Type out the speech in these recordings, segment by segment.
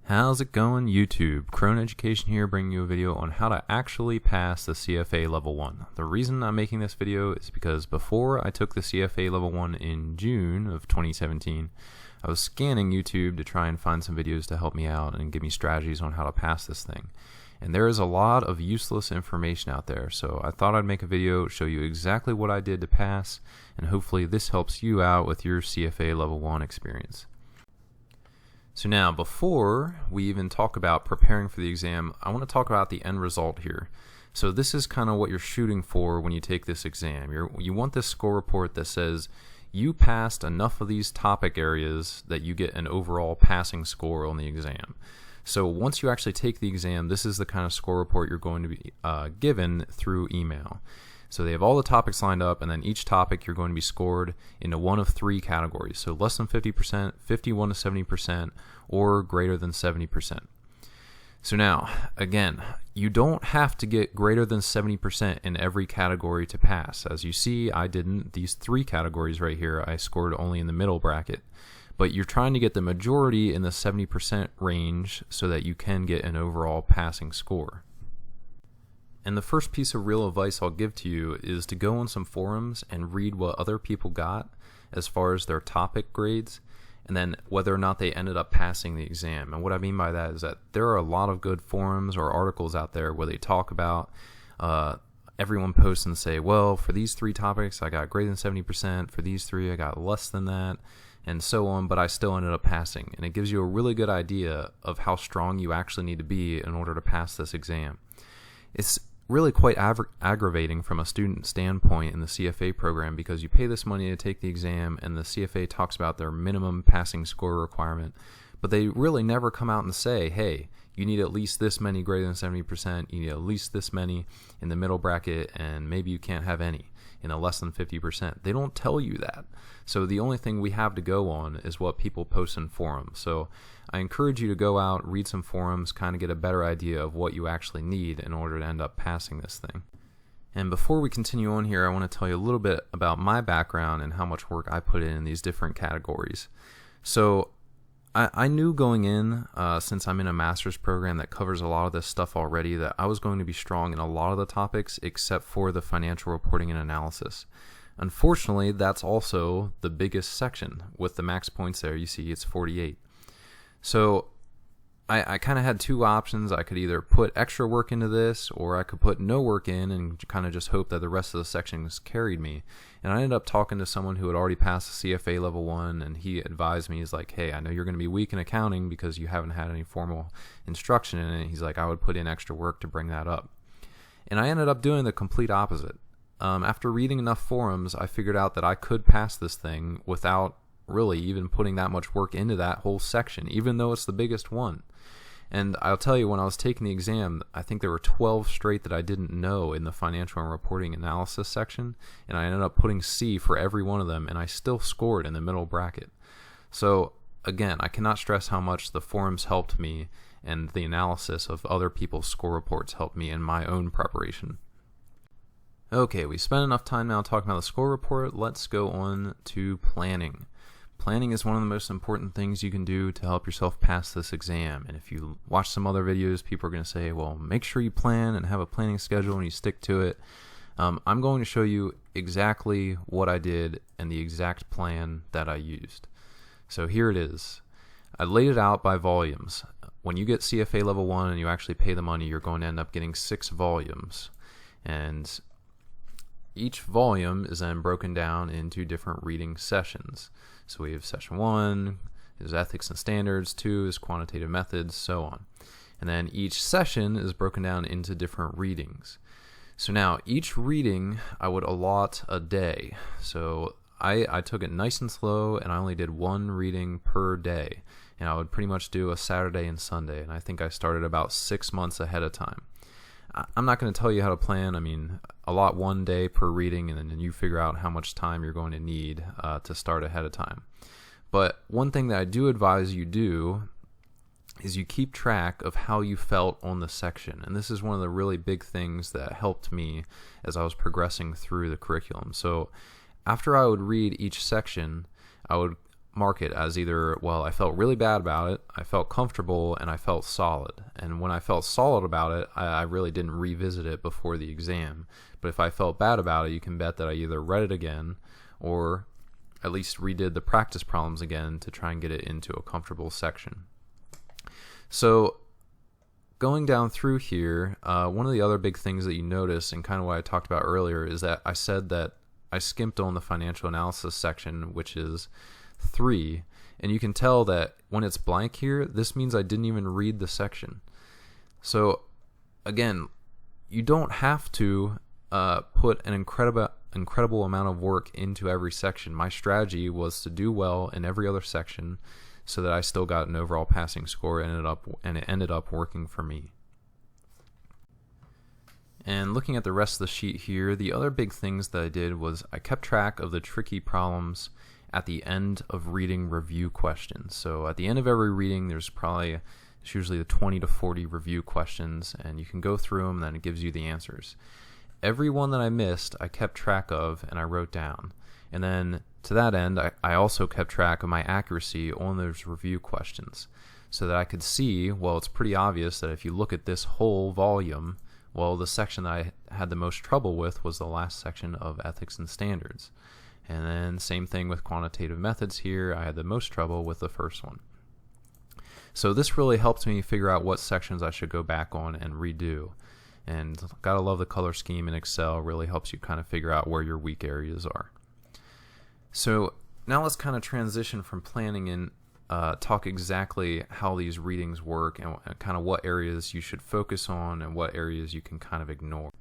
How's it going, YouTube? Crone Education here, bringing you a video on how to actually pass the CFA Level 1. The reason I'm making this video is because before I took the CFA Level 1 in June of 2017, I was scanning YouTube to try and find some videos to help me out and give me strategies on how to pass this thing. And there is a lot of useless information out there, so I thought I'd make a video, show you exactly what I did to pass, and hopefully this helps you out with your CFA Level 1 experience. So now, before we even talk about preparing for the exam, I want to talk about the end result here. So this is kind of what you're shooting for when you take this exam. You want this score report that says you passed enough of these topic areas that you get an overall passing score on the exam. So once you actually take the exam, this is the kind of score report you're going to be given through email. So they have all the topics lined up, and then each topic you're going to be scored into one of three categories. So less than 50%, 51 to 70%, or greater than 70%. So now, again, you don't have to get greater than 70% in every category to pass. As you see, I didn't. These three categories right here, I scored only in the middle bracket. But you're trying to get the majority in the 70% range so that you can get an overall passing score. And the first piece of real advice I'll give to you is to go on some forums and read what other people got as far as their topic grades, and then whether or not they ended up passing the exam. And what I mean by that is that there are a lot of good forums or articles out there where they talk about, everyone posts and say, well, for these three topics I got greater than 70%, for these three I got less than that, and so on, but I still ended up passing. And it gives you a really good idea of how strong you actually need to be in order to pass this exam. It's really quite aggravating from a student standpoint in the CFA program, because you pay this money to take the exam and the CFA talks about their minimum passing score requirement, but they really never come out and say, hey, you need at least this many greater than 70%, you need at least this many in the middle bracket, and maybe you can't have any in a less than 50%. They don't tell you that. So the only thing we have to go on is what people post in forums. So I encourage you to go out, read some forums, kind of get a better idea of what you actually need in order to end up passing this thing. And before we continue on here, I want to tell you a little bit about my background and how much work I put in these different categories. So I knew going in, since I'm in a master's program that covers a lot of this stuff already, that I was going to be strong in a lot of the topics except for the financial reporting and analysis. Unfortunately, that's also the biggest section. With the max points there, you see it's 48. So I kind of had two options. I could either put extra work into this, or I could put no work in and kind of just hope that the rest of the sections carried me. And I ended up talking to someone who had already passed the CFA Level 1, and he advised me, he's like, hey, I know you're going to be weak in accounting because you haven't had any formal instruction in it. He's like, I would put in extra work to bring that up. And I ended up doing the complete opposite. After reading enough forums, I figured out that I could pass this thing without really even putting that much work into that whole section, even though it's the biggest one. And I'll tell you, when I was taking the exam, I think there were 12 straight that I didn't know in the financial and reporting analysis section, and I ended up putting C for every one of them, and I still scored in the middle bracket. So again, I cannot stress how much the forums helped me, and the analysis of other people's score reports helped me in my own preparation. Okay, we spent enough time now talking about the score report. Let's go on to planning. Planning is one of the most important things you can do to help yourself pass this exam. And if you watch some other videos, people are going to say, well, make sure you plan and have a planning schedule and you stick to it. I'm going to show you exactly what I did and the exact plan that I used. So here it is. I laid it out by volumes. When you get CFA Level 1 and you actually pay the money, you're going to end up getting 6 volumes. And each volume is then broken down into different reading sessions. So we have session 1 is ethics and standards, 2 is quantitative methods, so on. And then each session is broken down into different readings. So now each reading I would allot a day. So I took it nice and slow, and I only did 1 reading per day. And I would pretty much do a Saturday and Sunday. And I think I started about 6 months ahead of time. I'm not going to tell you how to plan. I mean, allot 1 day per reading, and then you figure out how much time you're going to need to start ahead of time. But one thing that I do advise you do is you keep track of how you felt on the section. And this is one of the really big things that helped me as I was progressing through the curriculum. So after I would read each section, I would mark it as either, well, I felt really bad about it, I felt comfortable, and I felt solid. And when I felt solid about it, I really didn't revisit it before the exam. But if I felt bad about it, you can bet that I either read it again or at least redid the practice problems again to try and get it into a comfortable section. So going down through here, one of the other big things that you notice, and kind of what I talked about earlier, is that I said that I skimped on the financial analysis section, which is 3, and you can tell that when it's blank here, this means I didn't even read the section. So again, you don't have to put an incredible amount of work into every section. My strategy was to do well in every other section so that I still got an overall passing score, and it ended up working for me. And looking at the rest of the sheet here, the other big things that I did was I kept track of the tricky problems at the end of reading review questions. So at the end of every reading, it's usually the 20 to 40 review questions, and you can go through them and then it gives you the answers. Every one that I missed, I kept track of and I wrote down. And then to that end, I also kept track of my accuracy on those review questions so that I could see, well, it's pretty obvious that if you look at this whole volume, well, the section that I had the most trouble with was the last section of ethics and standards. And then same thing with quantitative methods here, I had the most trouble with the first one. So this really helped me figure out what sections I should go back on and redo. And gotta love the color scheme in Excel, really helps you kind of figure out where your weak areas are. So now let's kind of transition from planning and talk exactly how these readings work and kind of what areas you should focus on and what areas you can kind of ignore.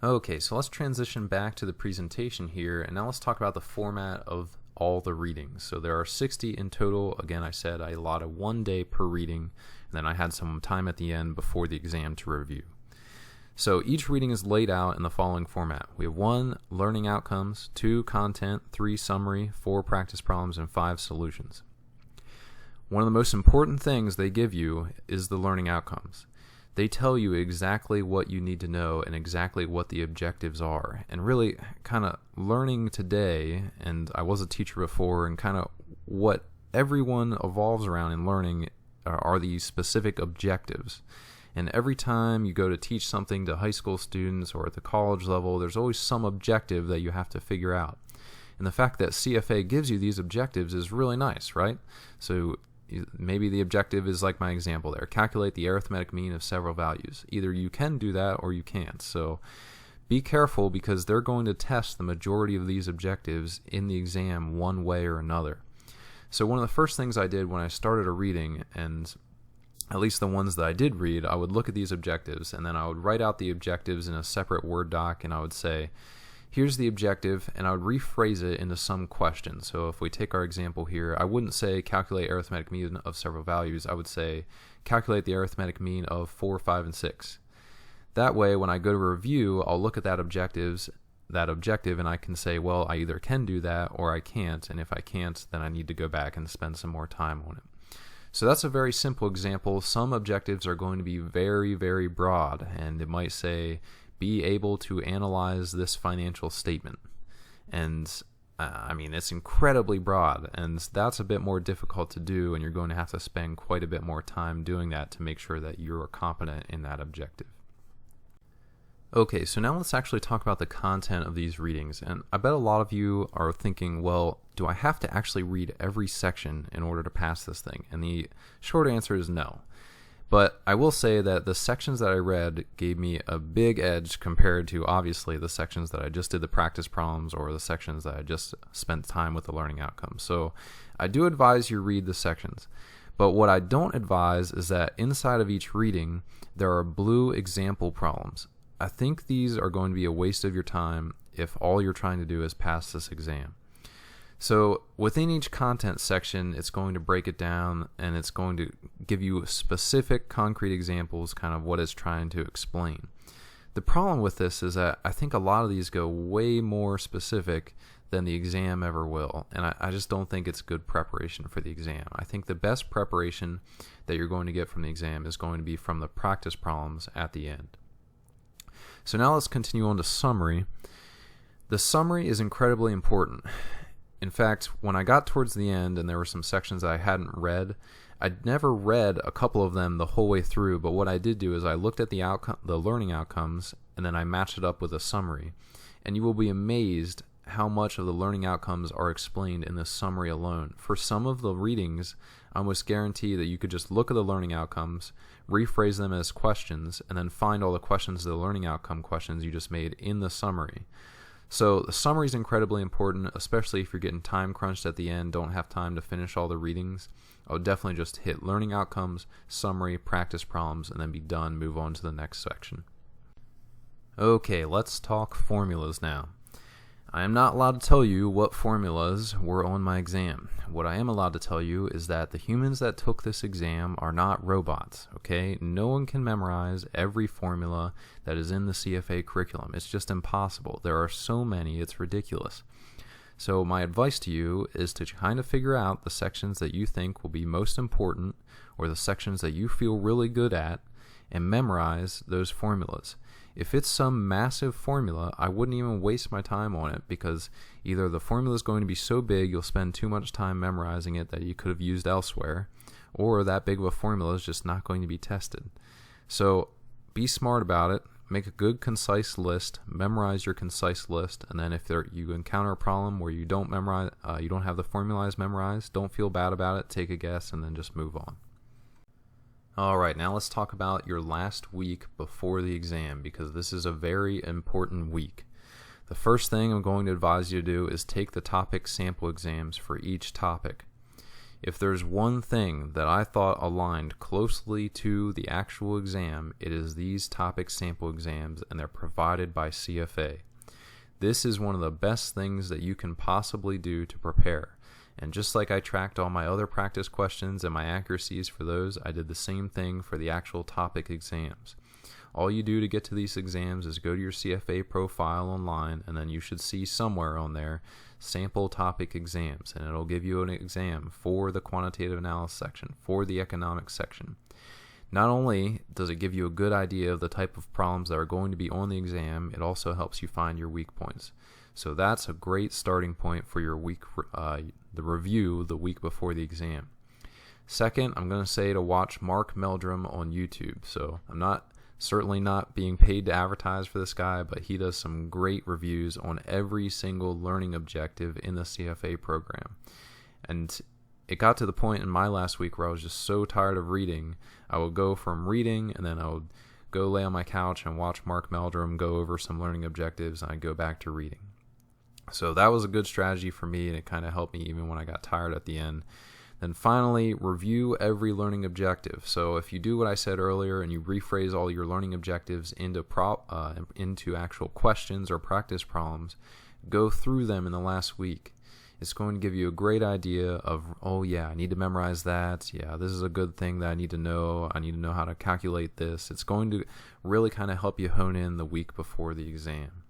Okay, so let's transition back to the presentation here, and now let's talk about the format of all the readings. So there are 60 in total. Again, I said I allotted 1 day per reading, and then I had some time at the end before the exam to review. So each reading is laid out in the following format. We have 1, learning outcomes, 2, content, 3, summary, 4, practice problems, and 5, solutions. One of the most important things they give you is the learning outcomes. They tell you exactly what you need to know and exactly what the objectives are. And really kind of learning today, and I was a teacher before, and kind of what everyone evolves around in learning are these specific objectives. And every time you go to teach something to high school students or at the college level, there's always some objective that you have to figure out. And the fact that CFA gives you these objectives is really nice, right? So maybe the objective is like my example there, calculate the arithmetic mean of several values. Either you can do that or you can't. So be careful, because they're going to test the majority of these objectives in the exam one way or another. So one of the first things I did when I started a reading, and at least the ones that I did read, I would look at these objectives and then I would write out the objectives in a separate Word doc, and I would say, here's the objective, and I would rephrase it into some question. So if we take our example here, I wouldn't say calculate arithmetic mean of several values. I would say calculate the arithmetic mean of 4, 5, and 6. That way, when I go to review, I'll look at that objective, and I can say, well, I either can do that or I can't, and if I can't, then I need to go back and spend some more time on it. So that's a very simple example. Some objectives are going to be very, very broad, and it might say, be able to analyze this financial statement. And I mean, it's incredibly broad, and that's a bit more difficult to do, and you're going to have to spend quite a bit more time doing that to make sure that you're competent in that objective. Okay, so now let's actually talk about the content of these readings. And I bet a lot of you are thinking, well, do I have to actually read every section in order to pass this thing? And the short answer is no. But I will say that the sections that I read gave me a big edge compared to, obviously, the sections that I just did the practice problems or the sections that I just spent time with the learning outcomes. So I do advise you read the sections. But what I don't advise is that inside of each reading, there are blue example problems. I think these are going to be a waste of your time if all you're trying to do is pass this exam. So within each content section, it's going to break it down, and it's going to give you specific concrete examples, kind of what it's trying to explain. The problem with this is that I think a lot of these go way more specific than the exam ever will, and I just don't think it's good preparation for the exam. I think the best preparation that you're going to get from the exam is going to be from the practice problems at the end. So now let's continue on to summary. The summary is incredibly important. In fact, when I got towards the end and there were some sections I hadn't read, I'd never read a couple of them the whole way through, but what I did do is I looked at the learning outcomes, and then I matched it up with a summary. And you will be amazed how much of the learning outcomes are explained in this summary alone. For some of the readings, I almost guarantee that you could just look at the learning outcomes, rephrase them as questions, and then find all the questions, the learning outcome questions you just made in the summary. So the summary is incredibly important, especially if you're getting time crunched at the end, don't have time to finish all the readings. I would definitely just hit learning outcomes, summary, practice problems, and then be done, move on to the next section. Okay, let's talk formulas now. I am not allowed to tell you what formulas were on my exam. What I am allowed to tell you is that the humans that took this exam are not robots, okay? No one can memorize every formula that is in the CFA curriculum. It's just impossible. There are so many, it's ridiculous. So my advice to you is to kind of figure out the sections that you think will be most important, or the sections that you feel really good at, and memorize those formulas. If it's some massive formula, I wouldn't even waste my time on it, because either the formula is going to be so big you'll spend too much time memorizing it that you could have used elsewhere, or that big of a formula is just not going to be tested. So be smart about it. Make a good concise list, memorize your concise list, and then if you encounter a problem where you don't have the formulas memorized, don't feel bad about it, take a guess, and then just move on. Alright, now let's talk about your last week before the exam, because this is a very important week. The first thing I'm going to advise you to do is take the topic sample exams for each topic. If there's one thing that I thought aligned closely to the actual exam, it is these topic sample exams, and they're provided by CFA. This is one of the best things that you can possibly do to prepare. And just like I tracked all my other practice questions and my accuracies for those, I did the same thing for the actual topic exams. All you do to get to these exams is go to your CFA profile online, and then you should see somewhere on there sample topic exams, and it'll give you an exam for the quantitative analysis section, for the economics section. Not only does it give you a good idea of the type of problems that are going to be on the exam, it also helps you find your weak points. So that's a great starting point for your the review the week before the exam. Second, I'm going to say to watch Mark Meldrum on YouTube. So I'm certainly not being paid to advertise for this guy, but he does some great reviews on every single learning objective in the CFA program. And it got to the point in my last week where I was just so tired of reading, I would go from reading and then I would go lay on my couch and watch Mark Meldrum go over some learning objectives, and I'd go back to reading. So that was a good strategy for me, and it kind of helped me even when I got tired at the end. Then finally, review every learning objective. So if you do what I said earlier and you rephrase all your learning objectives into actual questions or practice problems, go through them in the last week. It's going to give you a great idea of, oh yeah, I need to memorize that. Yeah, this is a good thing that I need to know. I need to know how to calculate this. It's going to really kind of help you hone in the week before the exam.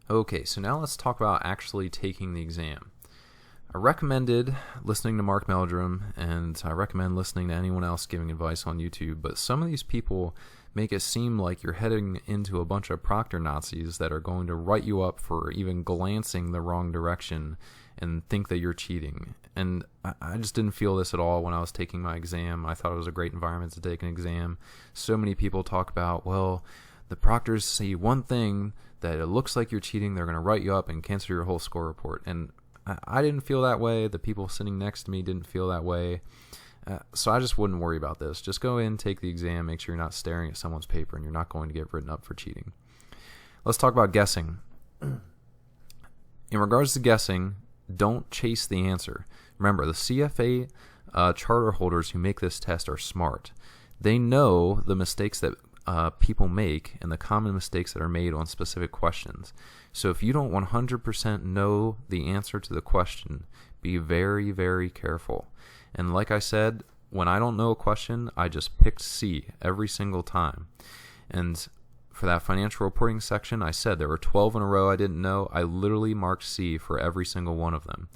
Okay, so now let's talk about actually taking the exam. I recommended listening to Mark Meldrum, and I recommend listening to anyone else giving advice on YouTube, but some of these people make it seem like you're heading into a bunch of proctor Nazis that are going to write you up for even glancing the wrong direction and think that you're cheating. And I just didn't feel this at all when I was taking my exam. I thought it was a great environment to take an exam. So many people talk about, well, the proctors see one thing that it looks like you're cheating, they're going to write you up and cancel your whole score report. And I didn't feel that way. The people sitting next to me didn't feel that way. So I just wouldn't worry about this. Just go in, take the exam, make sure you're not staring at someone's paper and you're not going to get written up for cheating. Let's talk about guessing. In regards to guessing, don't chase the answer. Remember, the CFA charter holders who make this test are smart. They know the mistakes that people make and the common mistakes that are made on specific questions. So if you don't 100% know the answer to the question, be very, very careful. And like I said, when I don't know a question, I just picked C every single time. And for that financial reporting section, I said there were 12 in a row I didn't know. I literally marked C for every single one of them.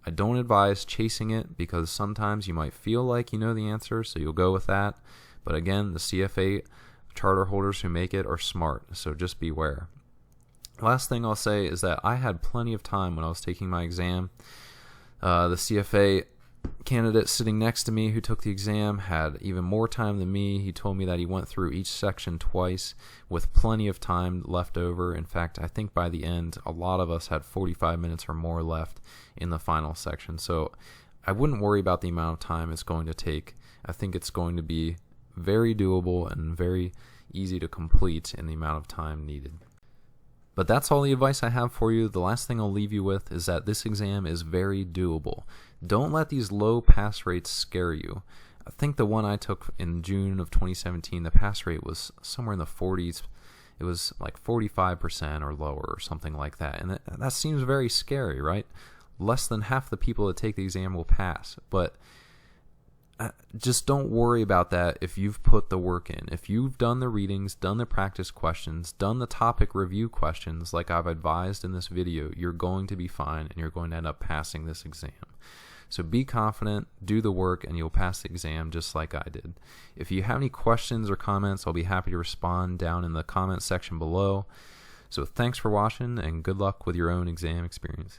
I don't advise chasing it, because sometimes you might feel like you know the answer, so you'll go with that. But again, the CFA charter holders who make it are smart, so just beware. Last thing I'll say is that I had plenty of time when I was taking my exam. The CFA candidate sitting next to me who took the exam had even more time than me. He told me that he went through each section twice with plenty of time left over. In fact, I think by the end, a lot of us had 45 minutes or more left in the final section. So I wouldn't worry about the amount of time it's going to take. I think it's going to be very doable and very easy to complete in the amount of time needed. But that's all the advice I have for you. The last thing I'll leave you with is that this exam is very doable. Don't let these low pass rates scare you. I think the one I took in June of 2017, the pass rate was somewhere in the 40s. It was like 45% or lower or something like that. And that seems very scary, right? Less than half the people that take the exam will pass. But just don't worry about that if you've put the work in. If you've done the readings, done the practice questions, done the topic review questions like I've advised in this video, you're going to be fine and you're going to end up passing this exam. So be confident, do the work, and you'll pass the exam just like I did. If you have any questions or comments, I'll be happy to respond down in the comment section below. So thanks for watching and good luck with your own exam experience.